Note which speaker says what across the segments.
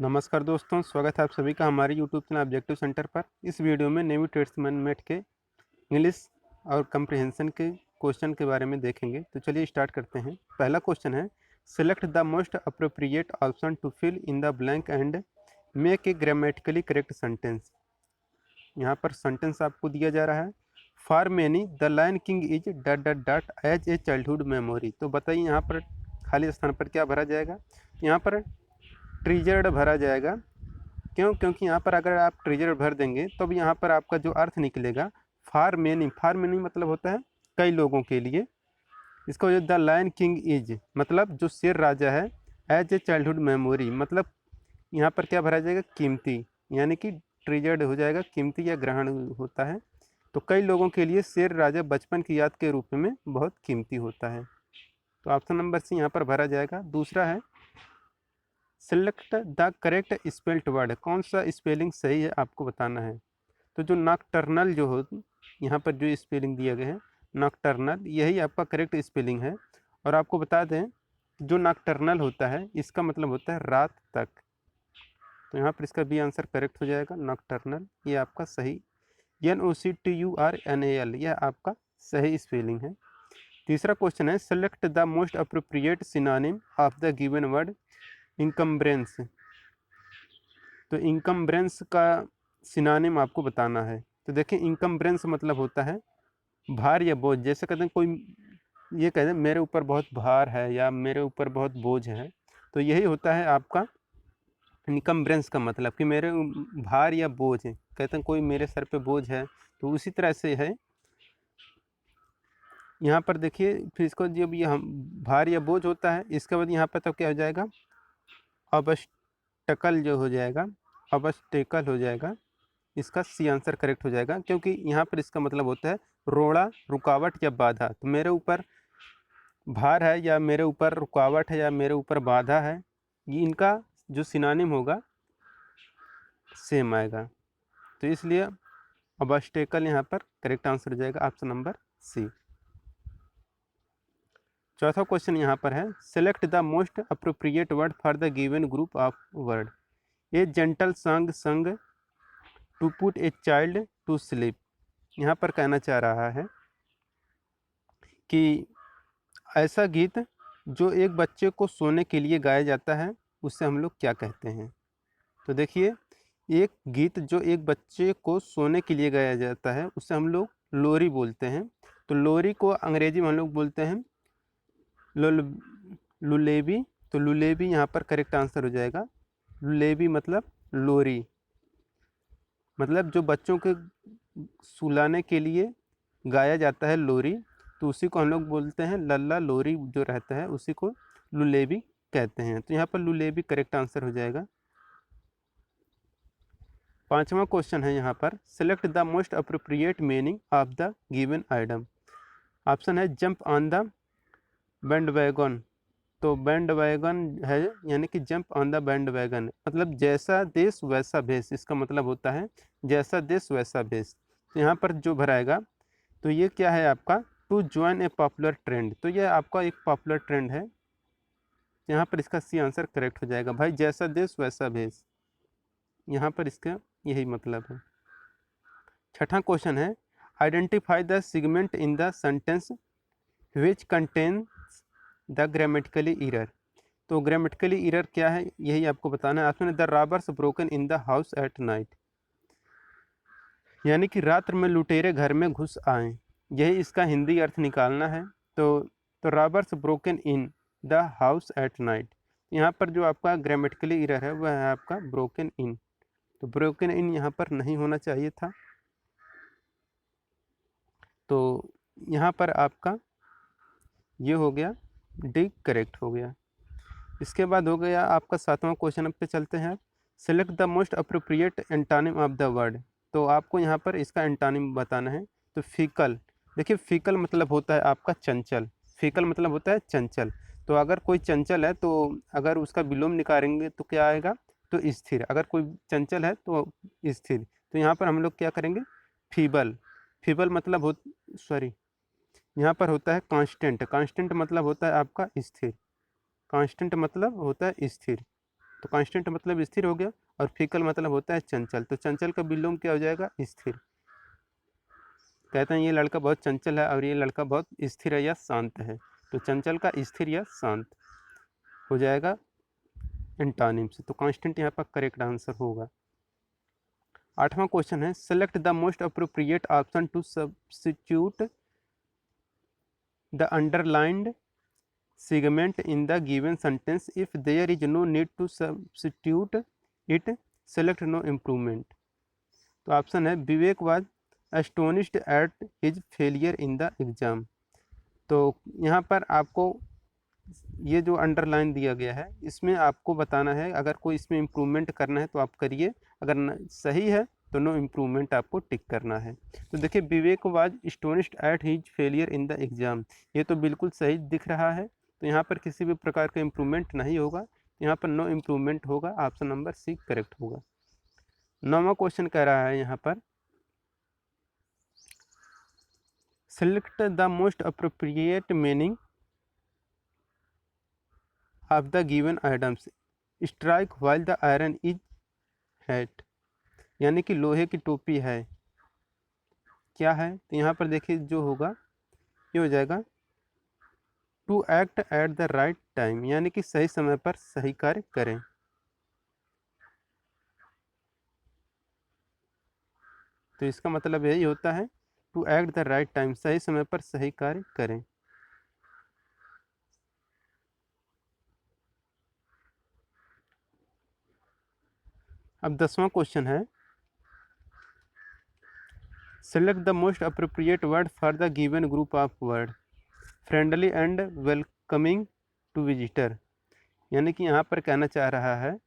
Speaker 1: नमस्कार दोस्तों, स्वागत है आप सभी का हमारे यूट्यूब चैनल ऑब्जेक्टिव सेंटर पर। इस वीडियो में नेवी ट्रेड्समैन मेट के इंग्लिश और कंप्रिहेंशन के क्वेश्चन के बारे में देखेंगे। तो चलिए स्टार्ट करते हैं। पहला क्वेश्चन है, select the most appropriate option to fill in the blank and make a grammatically correct sentence. यहाँ पर सेंटेंस आपको दिया जा रहा है, for many the Lion King is dot dot dot as a childhood memory. तो बताइए यहाँ पर खाली स्थान पर क्या भरा जाएगा। यहाँ पर ट्रीजर्ड भरा जाएगा। क्यों? क्योंकि यहाँ पर अगर आप ट्रेजर भर देंगे तो अब यहाँ पर आपका जो अर्थ निकलेगा फार मेनी मतलब होता है कई लोगों के लिए। इसका जो द लायन किंग इज मतलब जो शेर राजा है, एज ए चाइल्डहुड मेमोरी मतलब यहाँ पर क्या भरा जाएगा, कीमती, यानी कि ट्रेजर्ड हो जाएगा, कीमती या ग्रहण होता है। तो कई लोगों के लिए शेर राजा बचपन की याद के रूप में बहुत कीमती होता है। तो ऑप्शन नंबर सी यहाँ पर भरा जाएगा। दूसरा है, select the correct spelled word. कौन सा स्पेलिंग सही है आपको बताना है। तो जो नॉकटर्नल जो हो, यहाँ पर जो स्पेलिंग दिया गया है नॉकटर्नल, यही आपका करेक्ट स्पेलिंग है। और आपको बता दें, जो नॉकटर्नल होता है इसका मतलब होता है रात तक। तो यहाँ पर इसका बी आंसर करेक्ट हो जाएगा, नॉकटर्नल। ये आपका सही NOCTURNAL, यह आपका सही स्पेलिंग है। तीसरा क्वेश्चन है, select the most appropriate synonym of the given word encumbrance. तो इनकम्ब्रेंस का सिनोनिम आपको बताना है। तो देखिए, इनकम्ब्रेंस मतलब होता है भार या बोझ। जैसे कहते हैं कोई ये कहते हैं मेरे ऊपर बहुत भार है या मेरे ऊपर बहुत बोझ है, तो यही होता है आपका इनकम्ब्रेंस का मतलब कि मेरे भार या बोझ है। कहते हैं कोई मेरे सर पे बोझ है, तो उसी तरह से है यहाँ पर। देखिए फिर इसको जब ये हम भार या बोझ होता है, इसके बाद यहाँ पर तो क्या हो जाएगा, ऑब्स्टकल जो हो जाएगा, ऑब्स्टेकल हो जाएगा। इसका सी आंसर करेक्ट हो जाएगा, क्योंकि यहाँ पर इसका मतलब होता है रोड़ा, रुकावट या बाधा। तो मेरे ऊपर भार है या मेरे ऊपर रुकावट है या मेरे ऊपर बाधा है, ये इनका जो सिनोनिम होगा सेम आएगा। तो इसलिए ऑब्स्टेकल यहाँ पर करेक्ट आंसर हो जाएगा, ऑप्शन नंबर सी। चौथा क्वेश्चन यहाँ पर है, select the most appropriate word for the given group of word. A gentle song sung to put a child to sleep. यहाँ पर कहना चाह रहा है कि ऐसा गीत जो एक बच्चे को सोने के लिए गाया जाता है, उससे हम लोग क्या कहते हैं। तो देखिए, एक गीत जो एक बच्चे को सोने के लिए गाया जाता है, उससे हम लोग लोरी बोलते हैं। तो लोरी को अंग्रेजी में हम लोग बोलते हैं लुलेबी। तो लुलेबी यहाँ पर करेक्ट आंसर हो जाएगा। लुलेबी मतलब लोरी, मतलब जो बच्चों के सुलाने के लिए गाया जाता है लोरी, तो उसी को हम लोग बोलते हैं लल्ला लोरी। जो रहता है उसी को लुलेबी कहते हैं। तो यहाँ पर लुलेबी करेक्ट आंसर हो जाएगा। पांचवा क्वेश्चन है यहाँ पर, select the most appropriate meaning of the given item. Option है jump on the bandwagon. तो बैंड वैगन है, यानी कि jump on the bandwagon मतलब जैसा देश वैसा भेष। इसका मतलब होता है जैसा देश वैसा भेष। तो यहाँ पर जो भराएगा, तो ये क्या है आपका, to join a popular trend. तो यह आपका एक पॉपुलर ट्रेंड है। यहाँ पर इसका सी आंसर करेक्ट हो जाएगा भाई, जैसा देश वैसा भेष। यहाँ पर इसका यही मतलब है। छठा क्वेश्चन है, identify the segment in the sentence which contains the grammatically error. तो ग्रामेटिकली एरर क्या है, यही आपको बताना है। ऑप्शन है the robbers broken in the house at night, यानी कि रात्र में लुटेरे घर में घुस आए, यही इसका हिंदी अर्थ निकालना है। तो robbers broken in the house at night, यहाँ पर जो आपका ग्रामेटिकली एरर है वह है आपका ब्रोकन इन। तो ब्रोकन इन यहाँ पर नहीं होना चाहिए था। तो यहाँ पर आपका ये हो गया, डी करेक्ट हो गया। इसके बाद हो गया आपका सातवां क्वेश्चन पे चलते हैं, select the most appropriate antonym of the word. तो आपको यहाँ पर इसका एंटोनिम बताना है। तो फीकल, देखिए फीकल मतलब होता है आपका चंचल। फीकल मतलब होता है चंचल। तो अगर कोई चंचल है, तो अगर उसका विलोम निकालेंगे तो क्या आएगा, तो स्थिर। अगर कोई चंचल है तो स्थिर। तो यहाँ पर हम लोग क्या करेंगे, फीबल। फीबल मतलब हो, सॉरी, यहाँ पर होता है कांस्टेंट। कांस्टेंट मतलब होता है आपका स्थिर। कांस्टेंट मतलब होता है स्थिर। तो कांस्टेंट मतलब स्थिर हो गया, और फीकल मतलब होता है चंचल। तो चंचल का विलोम क्या हो जाएगा? स्थिर। कहते हैं ये लड़का बहुत चंचल है और ये लड़का बहुत स्थिर है या शांत है। तो चंचल का स्थिर या शांत हो जाएगा एंटोनिम से। तो कांस्टेंट यहाँ पर करेक्ट आंसर होगा। 8वां क्वेश्चन है, select the most appropriate option to substitute the underlined segment in the given sentence if there is no need to substitute it, select no improvement. तो ऑप्शन है, Vivek was astonished at his failure in the exam. तो यहाँ पर आपको ये जो underline दिया गया है इसमें आपको बताना है, अगर कोई इसमें इम्प्रूवमेंट करना है तो आप करिए, अगर सही है तो नो इम्प्रूवमेंट आपको टिक करना है। तो देखिए, Vivek was astonished at his failure in the exam, ये तो बिल्कुल सही दिख रहा है। तो यहाँ पर किसी भी प्रकार का इम्प्रूवमेंट नहीं होगा, यहाँ पर नो इम्प्रूवमेंट होगा, ऑप्शन नंबर सी करेक्ट होगा। 9वां क्वेश्चन कह रहा है यहाँ पर, select the most appropriate meaning of the given items, strike while the iron is hat, यानी कि लोहे की टोपी है, क्या है? तो यहाँ पर देखिए जो होगा ये हो जाएगा to act at the right time, यानी कि सही समय पर सही कार्य करें। तो इसका मतलब यही होता है, to act the right time, सही समय पर सही कार्य करें। अब 10वां क्वेश्चन है, select the most appropriate word for the given group of word, friendly and welcoming to visitor, यानी कि यहाँ पर कहना चाह रहा है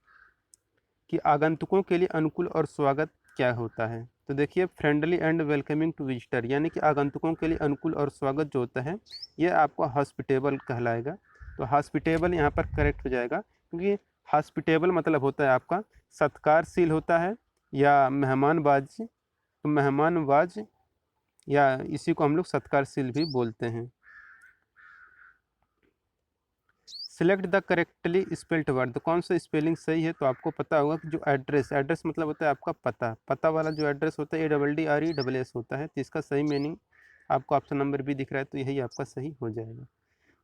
Speaker 1: कि आगंतुकों के लिए अनुकूल और स्वागत क्या होता है। तो देखिए, friendly and welcoming to visitor, यानी कि आगंतुकों के लिए अनुकूल और स्वागत जो होता है ये आपको हॉस्पिटेबल कहलाएगा। तो हॉस्पिटेबल यहाँ पर करेक्ट हो जाएगा, क्योंकि हॉस्पिटेबल मतलब होता है आपका सत्कारशील होता है या मेहमानबाज। तो मेहमानबाज या इसी को हम लोग सत्कारशील भी बोलते हैं। Select the correctly spelled word, तो कौन सा स्पेलिंग सही है? तो आपको पता होगा कि जो एड्रेस, एड्रेस मतलब होता है आपका पता, पता वाला जो एड्रेस होता है ADDRESS होता है। तो इसका सही मीनिंग आपको ऑप्शन नंबर भी दिख रहा है, तो यही आपका सही हो जाएगा।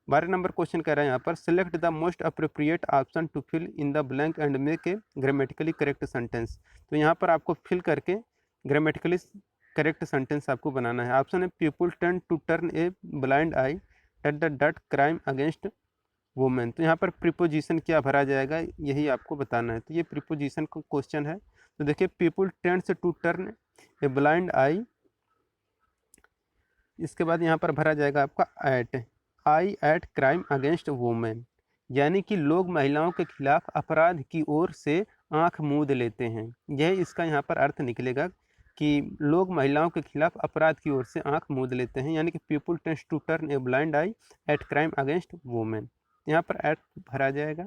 Speaker 1: 12 नंबर क्वेश्चन कह रहा है यहाँ पर, select the most appropriate option to fill in the blank and make a grammatically correct sentence. तो यहाँ पर आपको फिल करके ग्रामेटिकली करेक्ट सेंटेंस आपको बनाना है। ऑप्शन है, people tend to turn a blind eye at the dot crime against women. तो यहाँ पर प्रीपोजिशन क्या भरा जाएगा यही आपको बताना है। तो ये प्रीपोजिशन का क्वेश्चन है। तो देखिए, people tends to turn a blind eye, इसके बाद यहाँ पर भरा जाएगा आपका at, eye at crime against women, यानी कि लोग महिलाओं के खिलाफ अपराध की ओर से आंख मूंद लेते हैं। यह इसका यहाँ पर अर्थ निकलेगा कि लोग महिलाओं के खिलाफ अपराध की ओर से आंख मूंद लेते हैं, यानी कि people tends to turn a blind eye at crime against women, यहाँ पर एट भरा जाएगा।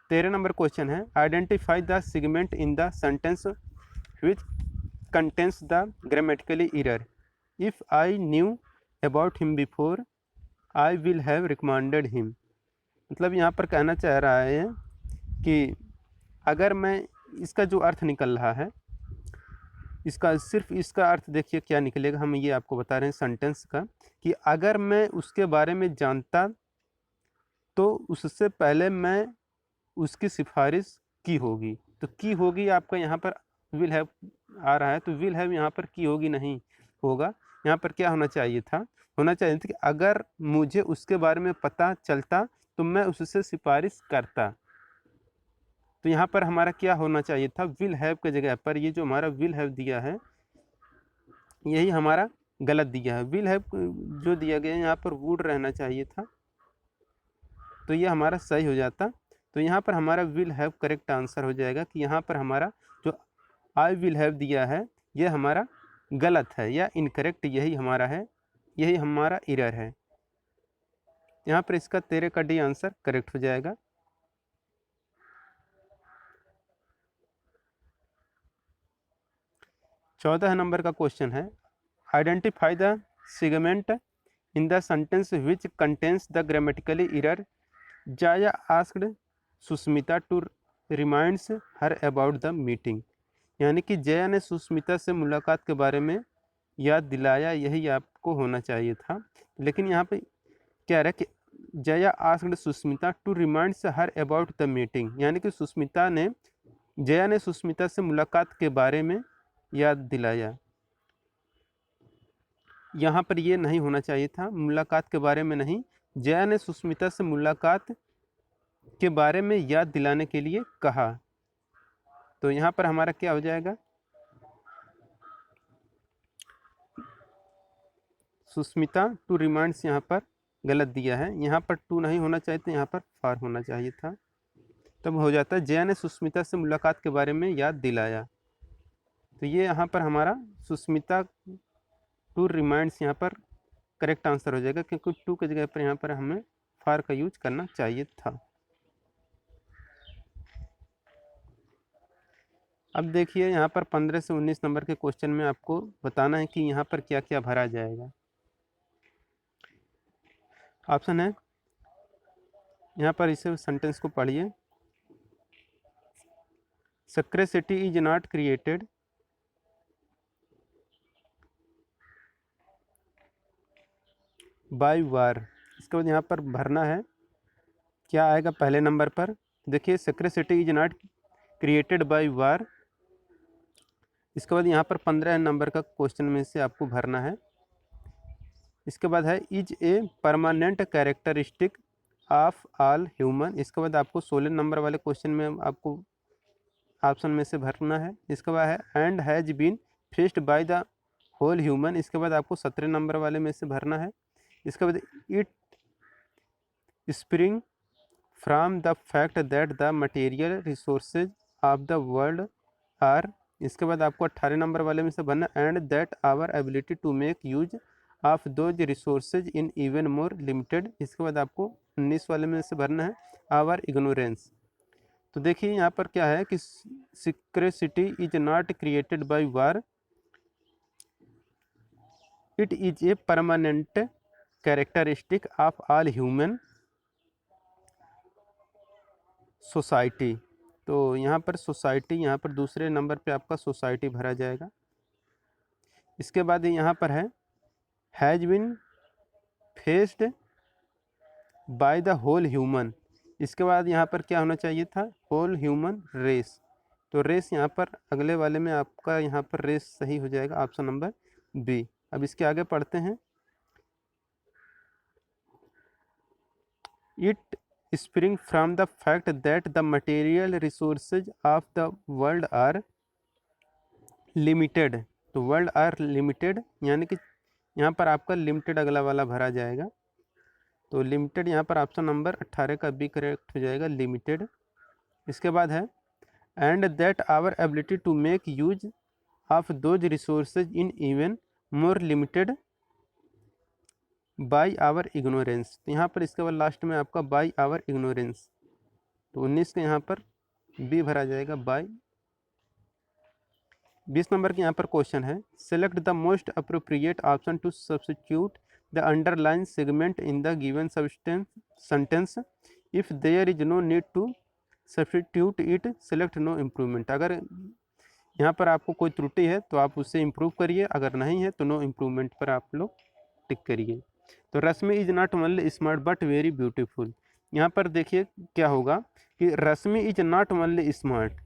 Speaker 1: 13 नंबर क्वेश्चन है, identify the segment in the sentence which contains the grammatically error, if I knew about him before I will have recommended him. मतलब यहाँ पर कहना चाह रहा है कि अगर मैं, इसका जो अर्थ निकल रहा है, इसका सिर्फ इसका अर्थ देखिए क्या निकलेगा, हम ये आपको बता रहे हैं सेंटेंस का, कि अगर मैं उसके बारे में जानता तो उससे पहले मैं उसकी सिफारिश की होगी। तो की होगी आपका यहाँ पर विल हैव आ रहा है, तो विल हैव यहाँ पर की होगी नहीं होगा, यहाँ पर क्या होना चाहिए था? होना चाहिए था कि अगर मुझे उसके बारे में पता चलता तो मैं उससे सिफारिश करता। तो यहाँ पर हमारा क्या होना चाहिए था? विल हैव के जगह पर ये जो हमारा विल हैव दिया है यही हमारा गलत दिया है। विल हैव जो दिया गया यहाँ पर वुड रहना चाहिए था, तो ये हमारा सही हो जाता। तो यहाँ पर हमारा विल हैव करेक्ट आंसर हो जाएगा कि यहाँ पर हमारा जो आई विल हैव दिया है ये हमारा गलत है या इनकरेक्ट, यही हमारा है, यही हमारा एरर है। यहाँ पर इसका 13 का डी आंसर करेक्ट हो जाएगा। चौदह नंबर का क्वेश्चन है, identify the segment in the sentence which contains the grammatically error, Jaya asked Sushmita to reminds her about the meeting, यानी कि जया ने सुष्मिता से मुलाकात के बारे में याद दिलाया, यही आपको होना चाहिए था। लेकिन यहाँ पे क्या रहा कि Jaya asked Sushmita to reminds her about the meeting, यानी कि जया ने सुष्मिता से मुलाकात के बारे में याद दिलाया। यहाँ पर ये नहीं होना चाहिए था, मुलाकात के बारे में नहीं, जया ने सुष्मिता से मुलाकात के बारे में याद दिलाने के लिए कहा। तो यहाँ पर हमारा क्या हो जाएगा, सुष्मिता टू रिमाइंड्स यहाँ पर गलत दिया है, यहाँ पर टू नहीं होना चाहिए था, यहाँ पर फार होना चाहिए था। तब हो जाता है जया ने सुष्मिता से मुलाकात के बारे में याद दिलाया। तो ये यहाँ पर हमारा सुष्मिता टू रिमाइंड्स यहाँ पर करेक्ट आंसर हो जाएगा, क्योंकि टू की जगह पर यहाँ पर हमें फार का यूज करना चाहिए था। अब देखिए यहाँ पर 15 से 19 नंबर के क्वेश्चन में आपको बताना है कि यहाँ पर क्या क्या भरा जाएगा। ऑप्शन है, यहाँ पर इसे सेंटेंस को पढ़िए। सक्रेसिटी इज नॉट क्रिएटेड बाय वार, इसके बाद यहाँ पर भरना है, क्या आएगा पहले नंबर पर। देखिए सक्रेसिटी इज नॉट क्रिएटेड बाय वार, इसके बाद यहाँ पर 15 नंबर का क्वेश्चन में से आपको भरना है। इसके बाद है is a permanent characteristic of all human, इसके बाद आपको 16 नंबर वाले क्वेश्चन में आपको ऑप्शन में से भरना है। इसके बाद है and has been faced by the whole human, इसके बाद आपको 17 नंबर वाले में से भरना है। इसके बाद it spring from the fact that the material resources of the world are, इसके बाद आपको 18 नंबर वाले में से भरना and that our ability to make use of those resources in even more limited, इसके बाद आपको 19 वाले में से भरना है आवर इग्नोरेंस। तो देखिए यहाँ पर क्या है कि secrecy is not created by war, it is a permanent characteristic of all human society. तो यहाँ पर सोसाइटी, यहाँ पर दूसरे नंबर पे आपका सोसाइटी भरा जाएगा। इसके बाद यहाँ पर है has been faced by the whole human, इसके बाद यहाँ पर क्या होना चाहिए था, होल ह्यूमन रेस। तो रेस यहाँ पर अगले वाले में आपका यहाँ पर रेस सही हो जाएगा, ऑप्शन नंबर बी। अब इसके आगे पढ़ते हैं, it spring from the fact that the material resources of the world are limited. तो वर्ल्ड आर लिमिटेड, यानी कि यहाँ पर आपका लिमिटेड अगला वाला भरा जाएगा। तो लिमिटेड यहाँ पर ऑप्शन नंबर 18 का बी करेक्ट हो जाएगा, लिमिटेड। इसके बाद है and that our ability to make use of those resources in even more limited by our ignorance. तो यहाँ पर इसके बाद लास्ट में आपका बाय आवर इग्नोरेंस, तो 19 के यहाँ पर बी भरा जाएगा, बाय। 20 नंबर के यहाँ पर क्वेश्चन है select the most appropriate option to substitute the underline segment in the given sentence if there is no need to substitute it select no improvement. अगर यहाँ पर आपको कोई त्रुटि है तो आप उससे इम्प्रूव करिए, अगर नहीं है तो नो इम्प्रूवमेंट पर आप लोग टिक करिए। तो Rashmi is not only smart but very beautiful, यहाँ पर देखिए क्या होगा कि Rashmi is not only smart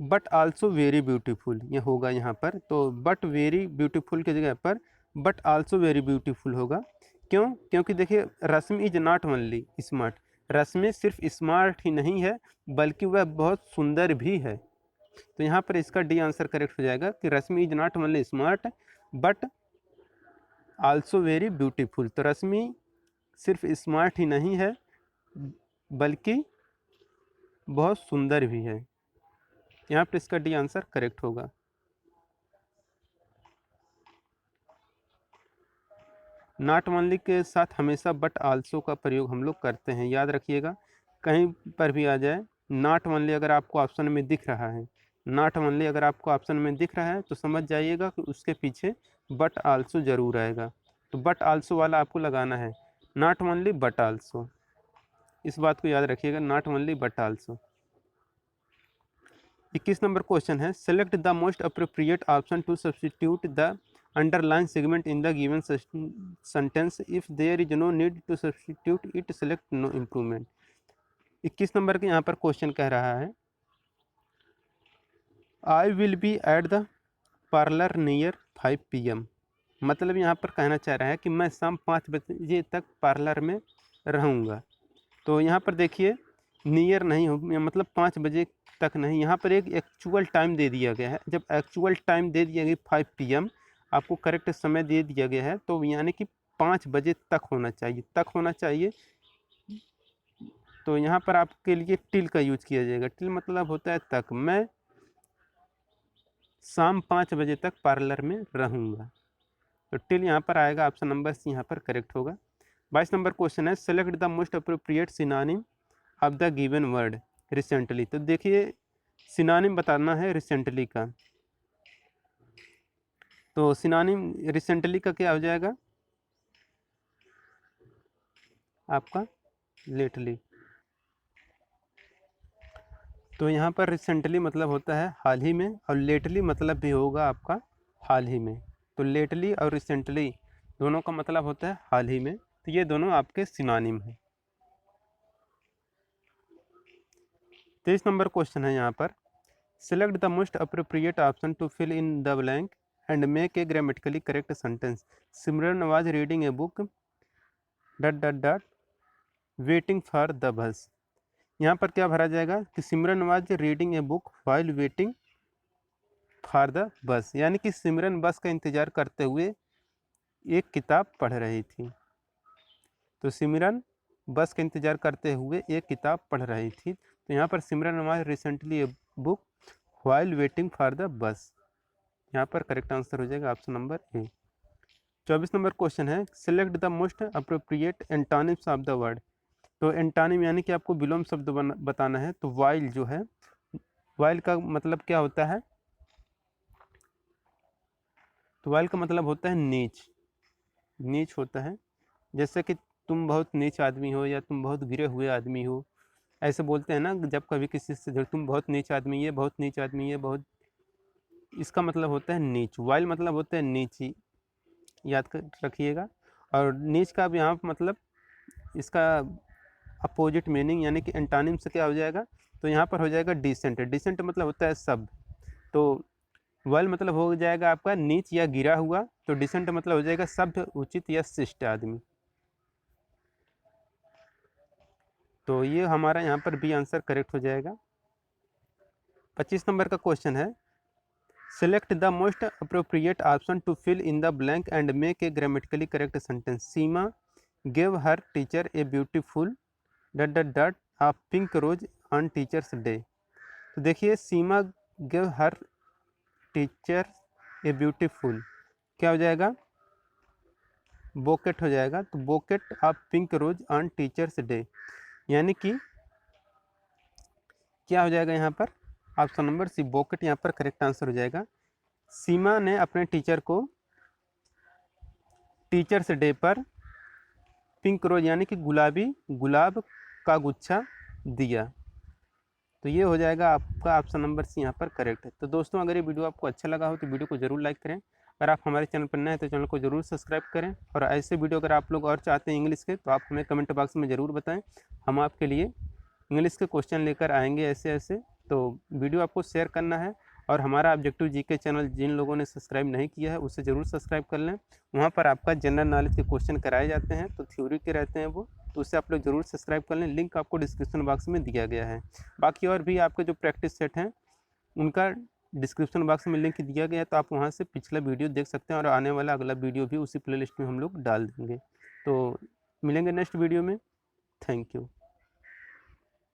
Speaker 1: but also very beautiful, ये होगा यहाँ पर। तो बट वेरी ब्यूटीफुल की जगह पर बट आल्सो वेरी ब्यूटीफुल होगा। क्यों? क्योंकि देखिए रश्मि इज नॉट ओनली स्मार्ट, रश्मि सिर्फ स्मार्ट ही नहीं है बल्कि वह बहुत सुंदर भी है। तो यहाँ पर इसका डी आंसर करेक्ट हो जाएगा कि Rashmi is not only smart but also very beautiful. तो रश्मि सिर्फ स्मार्ट ही नहीं है बल्कि बहुत सुंदर भी है, यहाँ पर इसका डी आंसर करेक्ट होगा। नॉट ओनली के साथ हमेशा बट आल्सो का प्रयोग हम लोग करते हैं, याद रखिएगा। कहीं पर भी आ जाए नॉट ओनली अगर आपको ऑप्शन में दिख रहा है, नॉट ओनली अगर आपको ऑप्शन में दिख रहा है तो समझ जाइएगा कि उसके पीछे बट आल्सो जरूर आएगा। तो बट आल्सो वाला आपको लगाना है, नॉट ओनली बट आल्सो। इस बात को याद रखिएगा, not only but also. 21 number question है, select the most appropriate option to substitute the underline segment in the given sentence, if there is no need to substitute it, select no improvement. 21 number के यहाँ पर question कह रहा है, I will be at the parlour near 5 PM। मतलब यहाँ पर कहना चाह रहा है कि मैं शाम 5 बजे तक पार्लर में रहूँगा। तो यहाँ पर देखिए नियर नहीं हो, मतलब 5 बजे तक नहीं, यहाँ पर एक एक्चुअल टाइम दे दिया गया है। जब एक्चुअल टाइम दे दिया गया 5 PM, आपको करेक्ट समय दे दिया गया है, तो यानी कि 5 बजे तक होना चाहिए, तक होना चाहिए। तो यहाँ पर आपके लिए टिल का यूज किया जाएगा। टिल मतलब होता है तक, मैं शाम 5 बजे तक पार्लर में रहूँगा। तो टिल यहाँ पर आएगा, ऑप्शन नंबर सी यहाँ पर करेक्ट होगा। 22 नंबर क्वेश्चन है, select the most appropriate synonym of the given word recently. तो देखिए सिनोनिम बताना है रिसेंटली का, तो सिनोनिम रिसेंटली का क्या हो जाएगा आपका, लेटली। तो यहाँ पर रिसेंटली मतलब होता है हाल ही में, और लेटली मतलब भी होगा आपका हाल ही में। तो लेटली और रिसेंटली दोनों का मतलब होता है हाल ही में, तो ये दोनों आपके सिनोनिम हैं। 23 नंबर क्वेश्चन है यहाँ पर, select the most appropriate option to fill in the blank and make a grammatically correct sentence. Simran was reading a book dot dot dot waiting for the bus. यहाँ पर क्या भरा जाएगा कि Simran was reading a book while waiting for the bus, यानी कि सिमरन बस का इंतज़ार करते हुए एक किताब पढ़ रही थी। तो सिमरन बस का इंतज़ार करते हुए एक किताब पढ़ रही थी। तो यहाँ पर Simran was recently a book while waiting for the bus, यहाँ पर करेक्ट आंसर हो जाएगा option number A. 24 number question है, select the most appropriate antonyms of the word. तो एंटोनिम यानी कि आपको विलोम शब्द बताना है। तो वाइल जो है, वाइल का मतलब क्या होता है, तो वाइल का मतलब होता है नीच, नीच होता है। जैसे कि तुम बहुत नीच आदमी हो, या तुम बहुत गिरे हुए आदमी हो, ऐसे बोलते हैं ना जब कभी किसी से, तुम बहुत नीच आदमी है, बहुत नीच आदमी है, बहुत, इसका मतलब होता है नीच। वाइल मतलब होता है नीची, याद कर रखिएगा। और नीच का भी यहाँ मतलब इसका अपोजिट मीनिंग, यानी कि एंटोनिम से क्या हो जाएगा, तो यहाँ पर हो जाएगा डिसेंट। डिसेंट मतलब होता है सभ्य, तो वाइल मतलब हो जाएगा आपका नीच या गिरा हुआ, तो डिसेंट मतलब हो जाएगा सभ्य, उचित या शिष्ट आदमी। तो ये हमारा यहाँ पर बी आंसर करेक्ट हो जाएगा। 25 नंबर का क्वेश्चन है, select the most appropriate option to fill in the blank and make a grammatically correct sentence. Seema give her teacher a beautiful dot dot dot a pink rose on teachers day. तो देखिए Seema give her teacher a beautiful, क्या हो जाएगा, bouquet हो जाएगा। तो bouquet of pink rose on teachers day, यानी कि क्या हो जाएगा यहाँ पर, ऑप्शन नंबर सी बोकेट यहाँ पर करेक्ट आंसर हो जाएगा। सीमा ने अपने टीचर को टीचर्स डे पर पिंक रोज यानी कि गुलाबी गुलाब का गुच्छा दिया। तो ये हो जाएगा आपका ऑप्शन नंबर सी यहाँ पर करेक्ट है। तो दोस्तों अगर ये वीडियो आपको अच्छा लगा हो तो वीडियो को ज़रूर लाइक करें। अगर आप हमारे चैनल पर नए हैं तो चैनल को ज़रूर सब्सक्राइब करें, और ऐसे वीडियो अगर आप लोग और चाहते हैं इंग्लिश के, तो आप हमें कमेंट बॉक्स में ज़रूर बताएं। हम आपके लिए इंग्लिश के क्वेश्चन लेकर आएंगे ऐसे ऐसे। तो वीडियो आपको शेयर करना है, और हमारा ऑब्जेक्टिव जीके चैनल जिन लोगों ने सब्सक्राइब नहीं किया है उसे ज़रूर सब्सक्राइब कर लें। वहाँ पर आपका जनरल नॉलेज के क्वेश्चन कराए जाते हैं, तो थ्योरी के रहते हैं वो, तो उससे आप लोग ज़रूर सब्सक्राइब कर लें। लिंक आपको डिस्क्रिप्शन बॉक्स में दिया गया है। बाकी और भी आपके जो प्रैक्टिस सेट हैं उनका डिस्क्रिप्शन बॉक्स में लिंक दिया गया है, तो आप वहाँ से पिछला वीडियो देख सकते हैं, और आने वाला अगला वीडियो भी उसी प्लेलिस्ट में हम लोग डाल देंगे। तो मिलेंगे नेक्स्ट वीडियो में। Thank you.